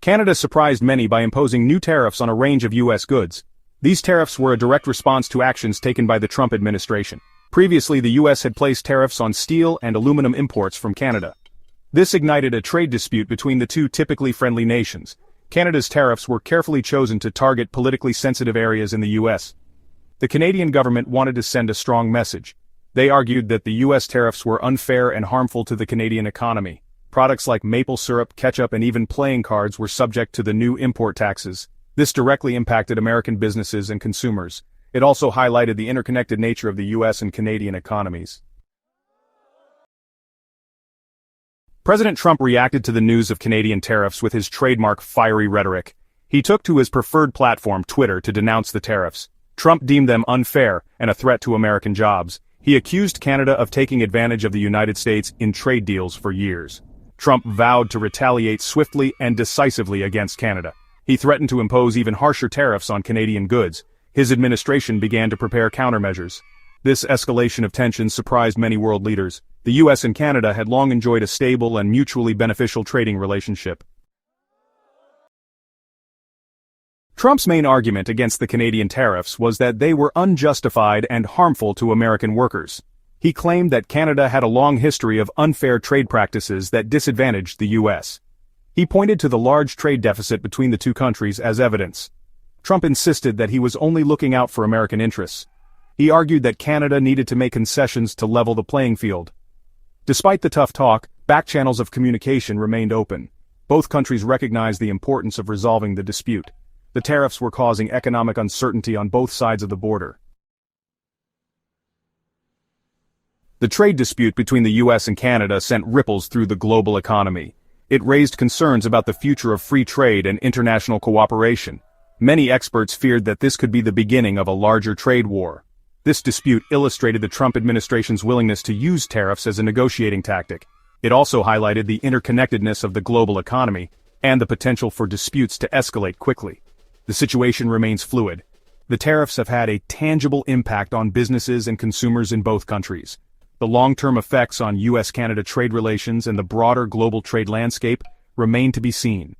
Canada surprised many by imposing new tariffs on a range of U.S. goods. These tariffs were a direct response to actions taken by the Trump administration. Previously, the U.S. had placed tariffs on steel and aluminum imports from Canada. This ignited a trade dispute between the two typically friendly nations. Canada's tariffs were carefully chosen to target politically sensitive areas in the U.S. The Canadian government wanted to send a strong message. They argued that the U.S. tariffs were unfair and harmful to the Canadian economy. Products like maple syrup, ketchup, and even playing cards were subject to the new import taxes. This directly impacted American businesses and consumers. It also highlighted the interconnected nature of the U.S. and Canadian economies. President Trump reacted to the news of Canadian tariffs with his trademark fiery rhetoric. He took to his preferred platform, Twitter, to denounce the tariffs. Trump deemed them unfair and a threat to American jobs. He accused Canada of taking advantage of the United States in trade deals for years. Trump vowed to retaliate swiftly and decisively against Canada. He threatened to impose even harsher tariffs on Canadian goods. His administration began to prepare countermeasures. This escalation of tensions surprised many world leaders. The U.S. and Canada had long enjoyed a stable and mutually beneficial trading relationship. Trump's main argument against the Canadian tariffs was that they were unjustified and harmful to American workers. He claimed that Canada had a long history of unfair trade practices that disadvantaged the U.S. He pointed to the large trade deficit between the two countries as evidence. Trump insisted that he was only looking out for American interests. He argued that Canada needed to make concessions to level the playing field. Despite the tough talk, back channels of communication remained open. Both countries recognized the importance of resolving the dispute. The tariffs were causing economic uncertainty on both sides of the border. The trade dispute between the U.S. and Canada sent ripples through the global economy. It raised concerns about the future of free trade and international cooperation. Many experts feared that this could be the beginning of a larger trade war. This dispute illustrated the Trump administration's willingness to use tariffs as a negotiating tactic. It also highlighted the interconnectedness of the global economy and the potential for disputes to escalate quickly. The situation remains fluid. The tariffs have had a tangible impact on businesses and consumers in both countries. The long-term effects on U.S.-Canada trade relations and the broader global trade landscape remain to be seen.